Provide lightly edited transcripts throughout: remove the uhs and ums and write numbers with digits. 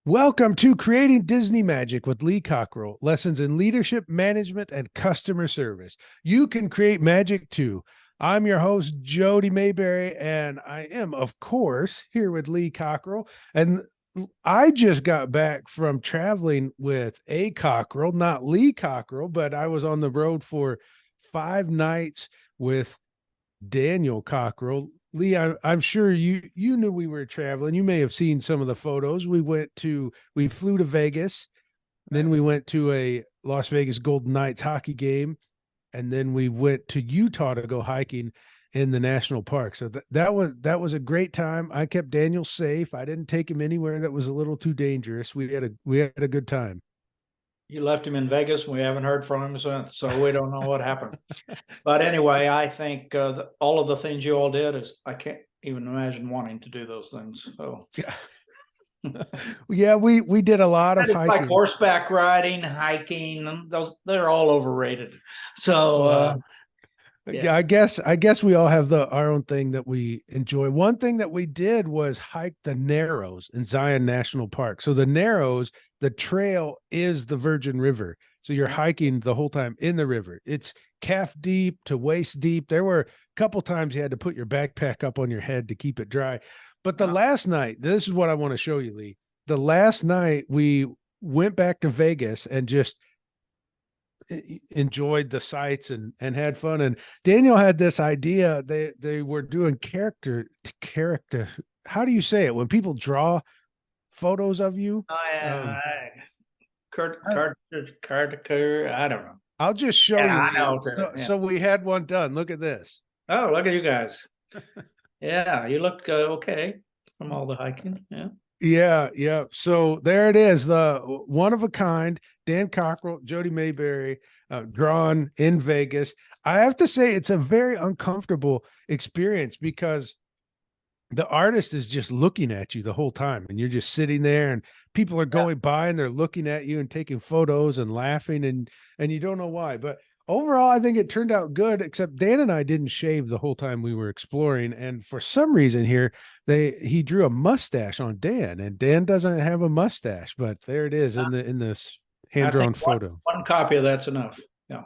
Welcome to Creating Disney Magic with Lee Cockerell, lessons in leadership, management, and customer service. You can create magic too. I'm your host, Jody Mayberry, and I am, of course, here with Lee Cockerell. And I just got back from traveling with a Cockerell, not Lee Cockerell, but I was on the road for 5 nights with Daniel Cockerell. Lee, I'm sure you knew we were traveling. You may have seen some of the photos. We flew to Vegas, then we went to a Las Vegas Golden Knights hockey game, and then we went to Utah to go hiking in the national park. So that was a great time. I kept Daniel safe. I didn't take him anywhere that was a little too dangerous. We had a good time. You left him in Vegas. We haven't heard from him since, so we don't know what happened. But anyway, I think all of the things you all did is I can't even imagine wanting to do those things. So Yeah. Yeah, we did a lot of it's like hiking. horseback riding, hiking, and they're all overrated. So Well, yeah, I guess we all have our own thing that we enjoy. One thing that we did was hike the Narrows in Zion National Park. So the Narrows, the trail is the Virgin River. So you're hiking the whole time in the river. It's calf deep to waist deep. There were a couple times you had to put your backpack up on your head to keep it dry. But the last night, this is what I want to show you, Lee. The last night we went back to Vegas and just enjoyed the sights and had fun. And Daniel had this idea. They were doing character. How do you say it when people draw photos of you? I Kurt I, Carter, I don't know. I'll just show Yeah, you, I Lee. know. Yeah. So we had one done. Look at this. Oh, look at you guys. Yeah, you look okay from all the hiking. Yeah. Yeah, yeah. So there it is, the one of a kind Dan Cockrell, Jody Mayberry, drawn in Vegas. I have to say, it's a very uncomfortable experience because the artist is just looking at you the whole time, and you're just sitting there, and people are going by and they're looking at you and taking photos and laughing, and you don't know why. But overall, I think it turned out good, except Dan and I didn't shave the whole time we were exploring, and for some reason here he drew a mustache on Dan, and Dan doesn't have a mustache, but there it is in this I think hand-drawn photo. one copy of that's enough. Yeah.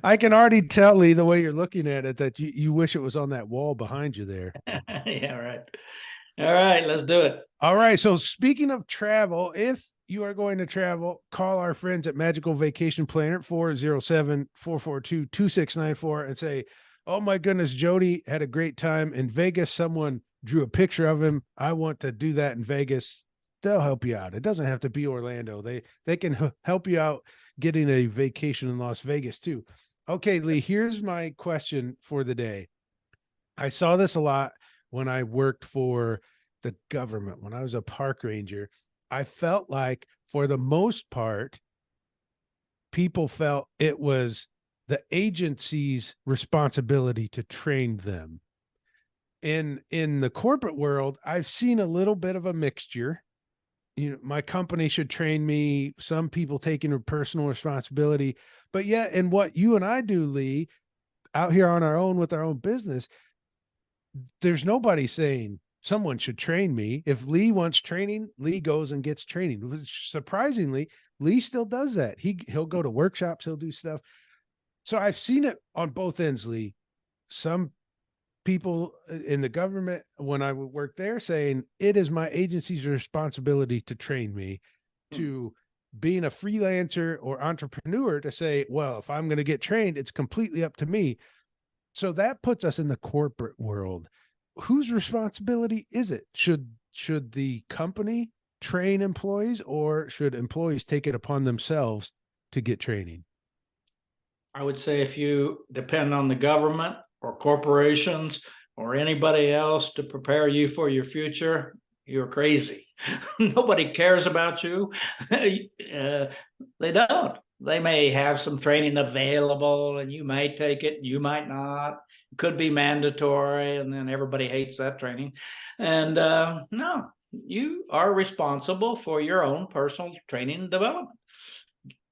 I can already tell, Lee, the way you're looking at it, that you wish it was on that wall behind you there. Yeah, right. All right, let's do it. All right. So speaking of travel, if you are going to travel, call our friends at Magical Vacation Planner 407-442-2694 and say, "Oh my goodness, Jody had a great time in Vegas. Someone drew a picture of him. I want to do that in Vegas." They'll help you out. It doesn't have to be Orlando. They can help you out getting a vacation in Las Vegas too. Okay, Lee, here's my question for the day. I saw this a lot when I worked for the government. When I was a park ranger, I felt like for the most part, people felt it was the agency's responsibility to train them. In the corporate world, I've seen a little bit of a mixture. My company should train me, some people taking a personal responsibility, but yet in what you and I do, Lee, out here on our own with our own business, there's nobody saying someone should train me. If Lee wants training, Lee goes and gets training. Surprisingly, Lee still does that. He'll go to workshops, he'll do stuff. So I've seen it on both ends, Lee. Some people in the government, when I would work there, saying it is my agency's responsibility to train me, to being a freelancer or entrepreneur to say, well, if I'm going to get trained, it's completely up to me. So that puts us in the corporate world. Whose responsibility is it? Should the company train employees, or should employees take it upon themselves to get training? I would say if you depend on the government or corporations or anybody else to prepare you for your future, you're crazy. Nobody cares about you. They don't. They may have some training available and you may take it, you might not. It could be mandatory, and then everybody hates that training. And no, you are responsible for your own personal training and development.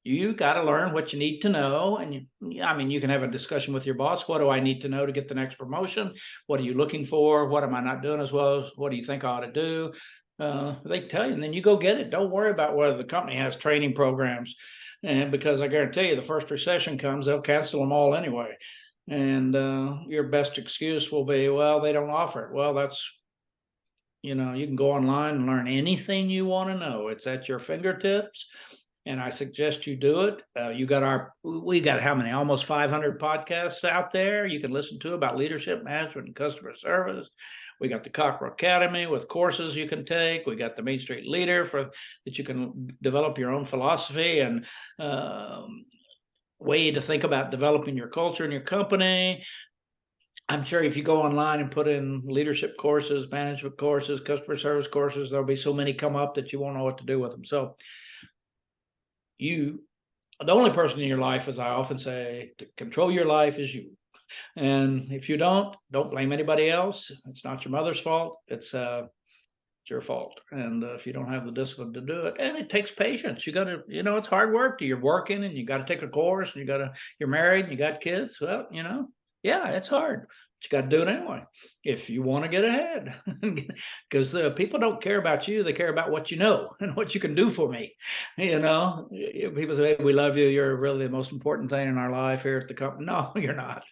You got to learn what you need to know. And I mean, you can have a discussion with your boss. What do I need to know to get the next promotion? What are you looking for? What am I not doing as well as what do you think I ought to do? They tell you, and then you go get it. Don't worry about whether the company has training programs. And because I guarantee you, the first recession comes, they'll cancel them all anyway. And your best excuse will be, well, they don't offer it. Well, that's, you can go online and learn anything you want to know. It's at your fingertips. And I suggest you do it. We got how many? Almost 500 podcasts out there you can listen to about leadership, management, and customer service. We got the Cockerell Academy with courses you can take. We got the Main Street Leader that you can develop your own philosophy and way to think about developing your culture in your company. I'm sure if you go online and put in leadership courses, management courses, customer service courses, there'll be so many come up that you won't know what to do with them. So the only person in your life, as I often say, to control your life is you. And if you don't blame anybody else. It's not your mother's fault. It's your fault. And if you don't have the discipline to do it, and it takes patience, you got to, it's hard work. You're working and you got to take a course and you're married and you got kids. Well, yeah, it's hard. But you got to do it anyway if you want to get ahead, because people don't care about you. They care about what you know and what you can do for me. People say, we love you. You're really the most important thing in our life here at the company. No, you're not.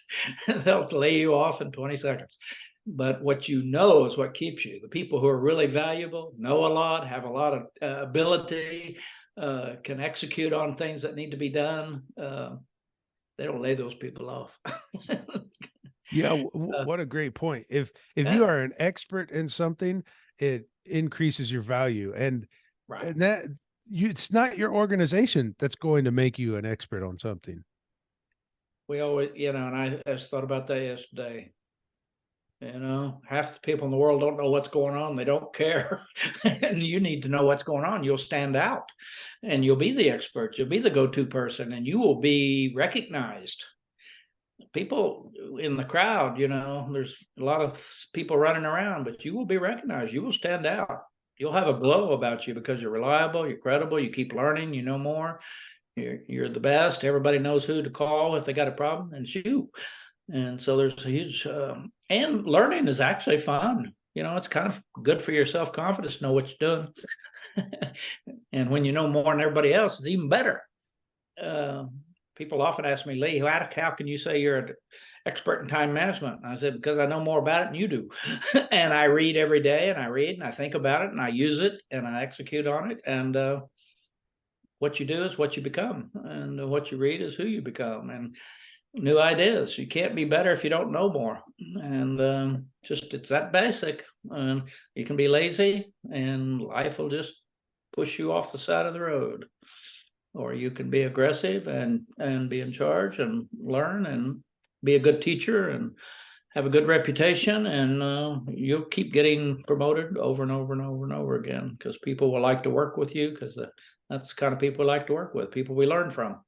They'll lay you off in 20 seconds. But what you know is what keeps you. The people who are really valuable, know a lot, have a lot of ability, can execute on things that need to be done. They don't lay those people off. Yeah, what a great point. If Yeah. you are an expert in something, it increases your value, and Right. and that it's not your organization that's going to make you an expert on something. We always, and I just thought about that yesterday. Half the people in the world don't know what's going on. They don't care. And you need to know what's going on. You'll stand out and you'll be the expert. You'll be the go-to person and you will be recognized. People in the crowd, there's a lot of people running around, but you will be recognized. You will stand out. You'll have a glow about you because you're reliable, you're credible, you keep learning, you know more. You're the best. Everybody knows who to call if they got a problem, and it's you. And so there's a huge, and learning is actually fun. It's kind of good for your self-confidence to know what you're doing. And when you know more than everybody else, it's even better. People often ask me, Lee, how can you say you're an expert in time management? And I said, because I know more about it than you do. And I read every day and I read and I think about it and I use it and I execute on it. And what you do is what you become. And what you read is who you become. And new ideas. You can't be better if you don't know more. And it's that basic. And you can be lazy and life will just push you off the side of the road. Or you can be aggressive and be in charge and learn and be a good teacher and have a good reputation, and you'll keep getting promoted over and over and over and over again because people will like to work with you because that's the kind of people we like to work with, people we learn from.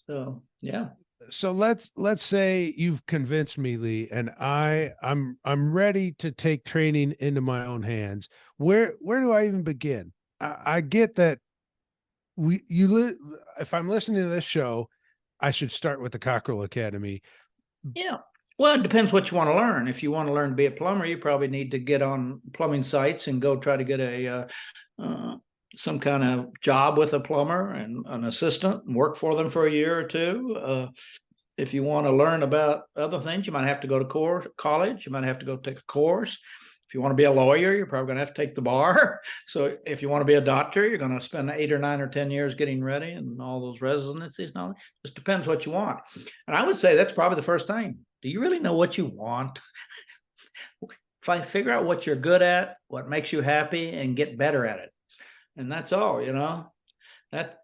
So yeah. So let's say you've convinced me, Lee, and I'm ready to take training into my own hands. Where do I even begin? I get that if I'm listening to this show, I should start with the Cockerell Academy. Yeah. Well, it depends what you want to learn. If you want to learn to be a plumber, you probably need to get on plumbing sites and go try to get some kind of job with a plumber and an assistant and work for them for a year or two. If you want to learn about other things, you might have to go to college. You might have to go take a course. If you want to be a lawyer, you're probably going to have to take the bar. So if you want to be a doctor, you're going to spend 8 or 9 or 10 years getting ready and all those residencies and all. It just depends what you want. And I would say that's probably the first thing. Do you really know what you want? If I figure out what you're good at, what makes you happy, and get better at it. And that's all,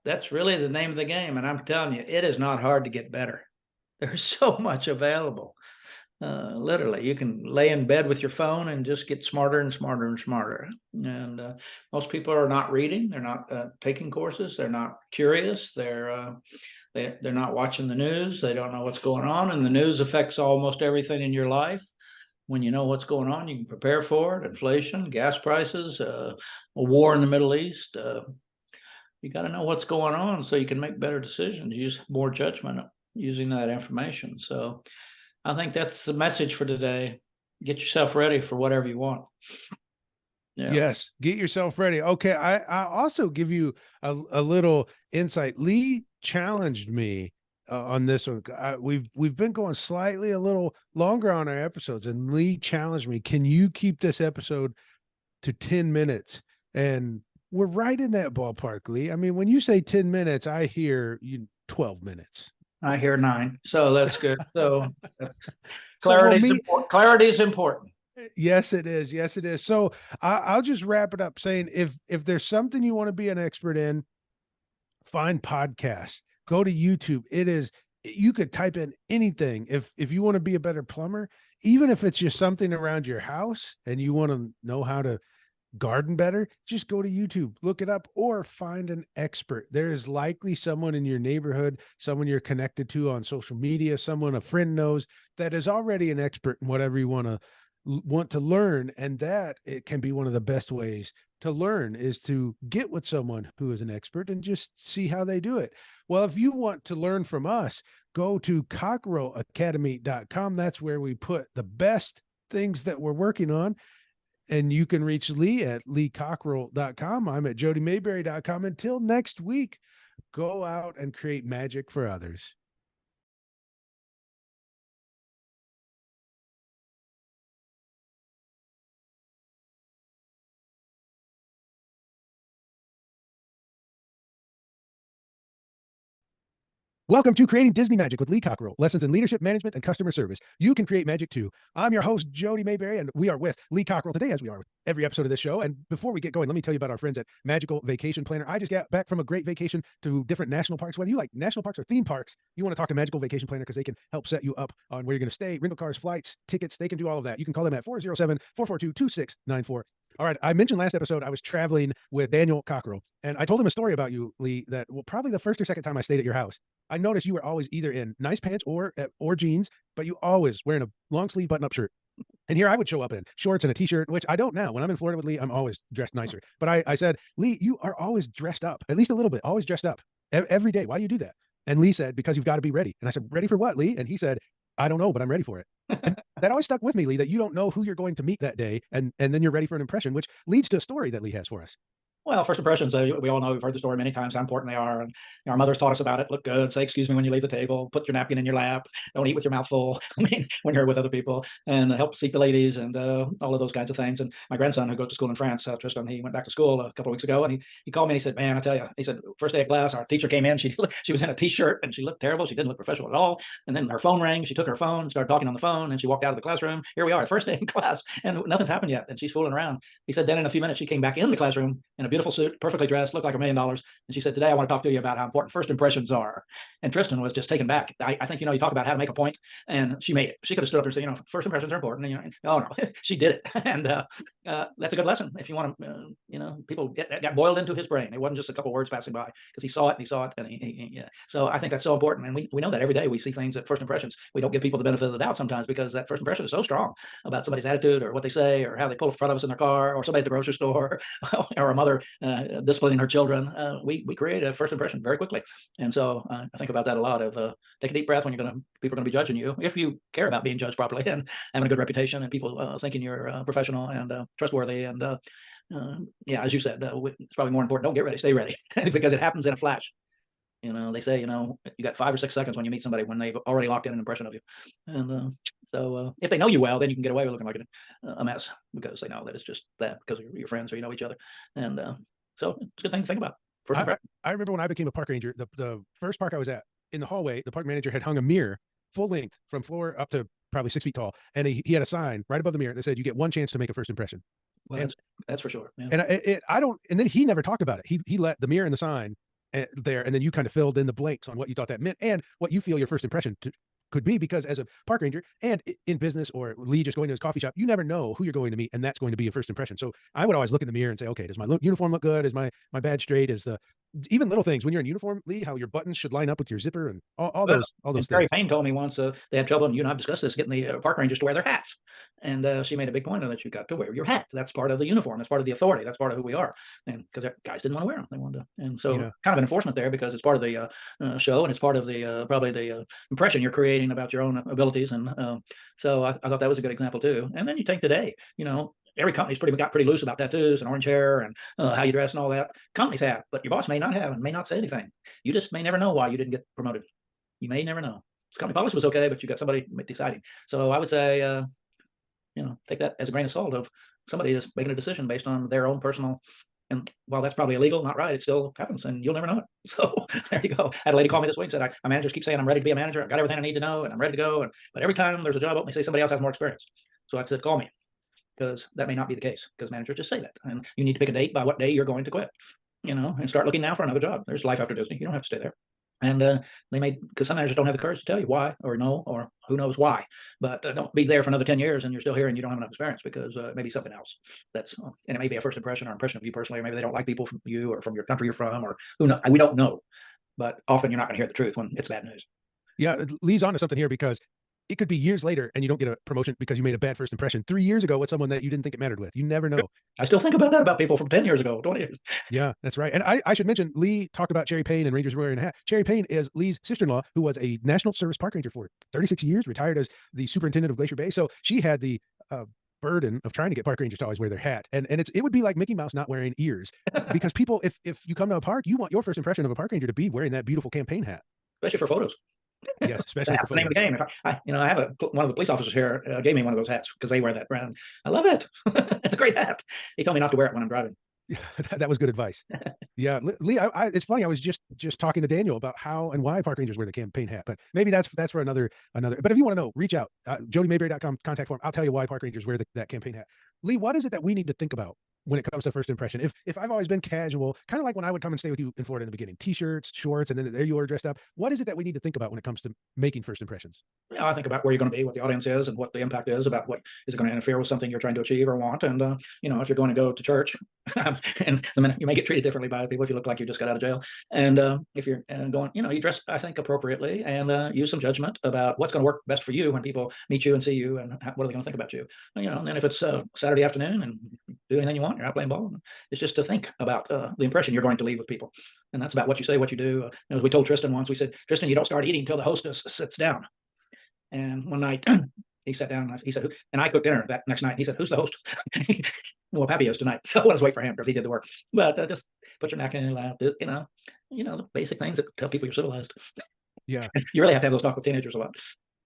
that's really the name of the game. And I'm telling you, it is not hard to get better. There's so much available. Literally, you can lay in bed with your phone and just get smarter and smarter and smarter. And most people are not reading. They're not taking courses. They're not curious. They're not watching the news. They don't know what's going on. And the news affects almost everything in your life. When you know what's going on, you can prepare for it. Inflation, gas prices, a war in the Middle East, you got to know what's going on so you can make better decisions, use more judgment using that information. So I think that's the message for today. Get yourself ready for whatever you want. Yeah. Yes, get yourself ready. Okay, I also give you a little insight. Lee challenged me on this one. We've been going slightly a little longer on our episodes, and Lee challenged me. Can you keep this episode to 10 minutes? And we're right in that ballpark, Lee. I mean, when you say 10 minutes, I hear you 12 minutes. I hear 9. So that's good. So So clarity is important. Yes, it is. Yes, it is. So I'll just wrap it up saying if there's something you want to be an expert in, find podcasts, go to YouTube. You could type in anything. If you want to be a better plumber, even if it's just something around your house and you want to know how to garden better, just go to YouTube, look it up, or find an expert. There is likely someone in your neighborhood, someone you're connected to on social media, someone a friend knows that is already an expert in whatever you want to learn. And that it can be one of the best ways to learn is to get with someone who is an expert and just see how they do it. Well, if you want to learn from us, go to cockerellacademy.com. That's where we put the best things that we're working on. And you can reach Lee at leecockerell.com. I'm at jodymayberry.com. Until next week, go out and create magic for others. Welcome to Creating Disney Magic with Lee Cockerell, lessons in leadership, management, and customer service. You can create magic too. I'm your host, Jody Mayberry, and we are with Lee Cockerell today, as we are with every episode of this show. And before we get going, let me tell you about our friends at Magical Vacation Planner. I just got back from a great vacation to different national parks. Whether you like national parks or theme parks, you want to talk to Magical Vacation Planner because they can help set you up on where you're going to stay, rental cars, flights, tickets. They can do all of that. You can call them at 407-442-2694. All right. I mentioned last episode I was traveling with Daniel Cockerell, and I told him a story about you, Lee, that probably the first or second time I stayed at your house. I noticed you were always either in nice pants or jeans, but you always wearing a long sleeve button up shirt. And here I would show up in shorts and a t-shirt, which I don't now. When I'm in Florida with Lee, I'm always dressed nicer. But I said, Lee, you are always dressed up, at least a little bit, always dressed up every day. Why do you do that? And Lee said, because you've got to be ready. And I said, ready for what, Lee? And he said, I don't know, but I'm ready for it. And that always stuck with me, Lee, that you don't know who you're going to meet that day. And then you're ready for an impression, which leads to a story that Lee has for us. Well, first impressions, we all know, we've heard the story many times, how important they are. And our mothers taught us about it. Look good, say excuse me when you leave the table, put your napkin in your lap, don't eat with your mouth full. I mean, when you're with other people, and help seat the ladies, and all of those kinds of things. And my grandson, who goes to school in France, Tristan, he went back to school a couple of weeks ago, and he called me and he said, man, I tell you, he said, first day of class, our teacher came in, she was in a t-shirt and she looked terrible. She didn't look professional at all. And then her phone rang. She took her phone, started talking on the phone, and she walked out of the classroom. Here we are, first day in class, and nothing's happened yet. And she's fooling around. He said, then in a few minutes, she came back in the classroom in a beautiful suit, perfectly dressed, looked like $1 million. And she said, today I want to talk to you about how important first impressions are. And Tristan was just taken back. I think, you talk about how to make a point, and she made it. She could have stood up there and said, first impressions are important. And, oh no, she did it. And that's a good lesson. If you want to, people got boiled into his brain. It wasn't just a couple words passing by, because he saw it and he saw it. And yeah. So I think that's so important. And we know that every day we see things at first impressions. We don't give people the benefit of the doubt sometimes, because that first impression is so strong about somebody's attitude or what they say or how they pull in front of us in their car, or somebody at the grocery store, or a mother disciplining her children. We create a first impression very quickly. And so I think about that a lot of take a deep breath when people are going to be judging you, if you care about being judged properly and having a good reputation, and people thinking you're professional and trustworthy. And yeah, as you said, it's probably more important. Don't get ready, stay ready, because it happens in a flash. They say, you got 5 or 6 seconds when you meet somebody when they've already locked in an impression of you. And so if they know you well, then you can get away with looking like a mess, because they know that it's just that, because you're friends or you know each other. And so it's a good thing to think about. I remember when I became a park ranger, the first park I was at, in the hallway, the park manager had hung a mirror full length from floor up to probably 6 feet tall. And he had a sign right above the mirror that said, you get one chance to make a first impression. Well, and that's for sure. Yeah. And I don't, and then he never talked about it. He let the mirror and the sign there, and then you kind of filled in the blanks on what you thought that meant and what you feel your first impression could be, because as a park ranger and in business, or Lee just going to his coffee shop, you never know who you're going to meet, and that's going to be a first impression. So I would always look in the mirror and say, okay, does my uniform look good? Is my badge straight? Is the even little things when you're in uniform, Lee, how your buttons should line up with your zipper and all Well, those and Terry things. Payne told me once they had trouble, and you and I have discussed this, getting the park rangers to wear their hats. And she made a big point of that. You got to wear your hat. That's part of the uniform. That's part of the authority. That's part of who we are. And because guys didn't want to wear them, they wanted to. And so, Yeah. kind of an enforcement there because it's part of the show, and it's part of the probably the impression you're creating about your own abilities. And so I thought that was a good example too. And then you take today, every company's got pretty loose about tattoos and orange hair and how you dress and all that. Companies have, but your boss may not have and may not say anything. You just may never know why you didn't get promoted. You may never know. His company policy was okay, but you got somebody deciding. So I would say, take that as a grain of salt of somebody is making a decision based on their own personal. And while that's probably illegal, not right, it still happens, and you'll never know it. So there you go. I had a lady call me this week and said, my managers keep saying I'm ready to be a manager. I've got everything I need to know, and I'm ready to go. But every time there's a job open, they say somebody else has more experience. So I said, call me, because that may not be the case, because managers just say that, and you need to pick a date by what day you're going to quit, and start looking now for another job. There's life after Disney. You don't have to stay there. And they may, because some managers don't have the courage to tell you why or no, or who knows why. But don't be there for another 10 years and you're still here and you don't have enough experience, because it may be something else. And it may be a first impression or impression of you personally, or maybe they don't like people from you or from your country you're from, or who knows. We don't know. But often you're not going to hear the truth when it's bad news. Yeah, it leads on to something here, because it could be years later and you don't get a promotion because you made a bad first impression 3 years ago with someone that you didn't think it mattered with. You never know. I still think about that about people from 10 years ago, 20 years. Yeah, that's right. And I should mention, Lee talked about Cherry Payne and Rangers wearing a hat. Cherry Payne is Lee's sister-in-law, who was a National Service Park Ranger for 36 years, retired as the superintendent of Glacier Bay. So she had the burden of trying to get park rangers to always wear their hat. And it would be like Mickey Mouse not wearing ears, because people, if you come to a park, you want your first impression of a park ranger to be wearing that beautiful campaign hat. Especially for photos. Yes, especially That's for the name of the photos. game. I have one of the police officers here gave me one of those hats because they wear that brand. I love it. It's a great hat. He told me not to wear it when I'm driving. Yeah, that was good advice. Yeah, Lee, it's funny. I was just talking to Daniel about how and why park rangers wear the campaign hat, but maybe that's for another. But if you want to know, reach out, jodymayberry.com contact form. I'll tell you why park rangers wear that campaign hat. Lee, what is it that we need to think about when it comes to first impression? If I've always been casual, kind of like when I would come and stay with you in Florida in the beginning, t-shirts, shorts, and then there you are dressed up. What is it that we need to think about when it comes to making first impressions? I think about where you're going to be, what the audience is, and what the impact is, about what is it going to interfere with something you're trying to achieve or want. And if you're going to go to church, and the minute you may get treated differently by people if you look like you just got out of jail. And if you're going, you dress, I think, appropriately, and use some judgment about what's going to work best for you when people meet you and see you, and what are they going to think about you. And then if it's Saturday afternoon and do anything you want, you're out playing ball. It's just to think about the impression you're going to leave with people, and that's about what you say, what you do. As we told Tristan once, we said, Tristan, you don't start eating until the hostess sits down. And one night he sat down and he said, and I cooked dinner that next night. He said, who's the host? Well, Pappy is tonight. So let's wait for him because he did the work. But just put your napkin in your lap, the basic things that tell people you're civilized. Yeah. You really have to have those talk with teenagers a lot.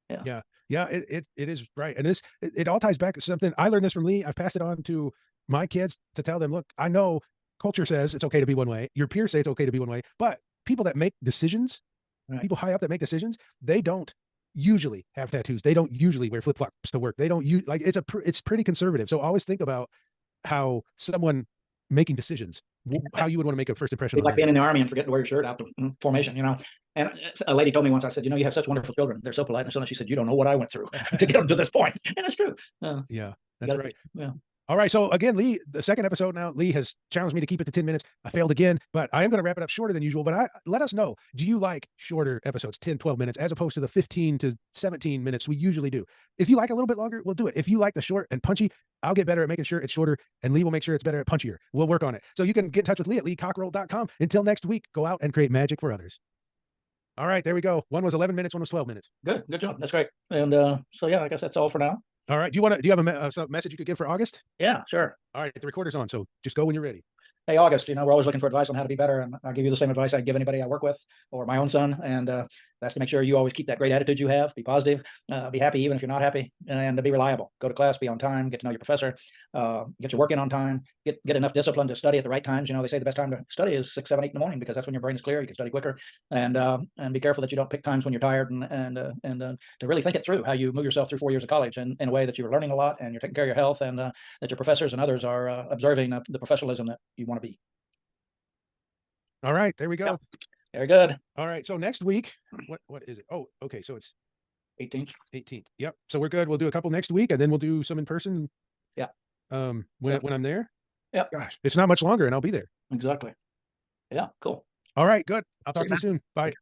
Yeah. Yeah. It is right. And it all ties back to something. I learned this from Lee. I've passed it on to my kids to tell them, look, I know culture says it's okay to be one way. Your peers say it's okay to be one way, but people that make decisions, Right. people high up that make decisions, they don't usually have tattoos. They don't usually wear flip-flops to work. They don't use, like, it's pretty conservative. So always think about how someone making decisions, how you would want to make a first impression It's on like them. being in the army and forgetting to wear your shirt out to formation, And a lady told me once, I said, you have such wonderful children. They're so polite. And so she said, you don't know what I went through to get them to this point. And it's true. Yeah, that's right. Yeah. All right. So again, Lee, the second episode now, Lee has challenged me to keep it to 10 minutes. I failed again, but I am going to wrap it up shorter than usual. But let us know, do you like shorter episodes, 10, 12 minutes, as opposed to the 15 to 17 minutes we usually do? If you like a little bit longer, we'll do it. If you like the short and punchy, I'll get better at making sure it's shorter, and Lee will make sure it's better at punchier. We'll work on it. So you can get in touch with Lee at leecockerell.com. Until next week, go out and create magic for others. All right, there we go. One was 11 minutes, one was 12 minutes. Good job. That's great. And so, yeah, I guess that's all for now. All right. Do you have a message you could give for August? Yeah, sure. All right. The recorder's on. So just go when you're ready. Hey, August, we're always looking for advice on how to be better. And I'll give you the same advice I give anybody I work with or my own son. And that's to make sure you always keep that great attitude you have, be positive, be happy even if you're not happy, and be reliable. Go to class, be on time, get to know your professor, get your work in on time, get enough discipline to study at the right times. They say the best time to study is 6, 7, 8 in the morning, because that's when your brain is clear. You can study quicker, and be careful that you don't pick times when you're tired, and to really think it through, how you move yourself through 4 years of college in a way that you're learning a lot and you're taking care of your health, and that your professors and others are observing the professionalism that you want to be. All right, there we go. Yep. Very good. All right, so next week, what is it? Oh, okay, so it's 18th. 18th. Yep. So we're good. We'll do a couple next week, and then we'll do some in person. Yeah. When I'm there. Yep. Gosh, it's not much longer, and I'll be there. Exactly. Yeah. Cool. All right, good. I'll See talk you, to you soon. Bye.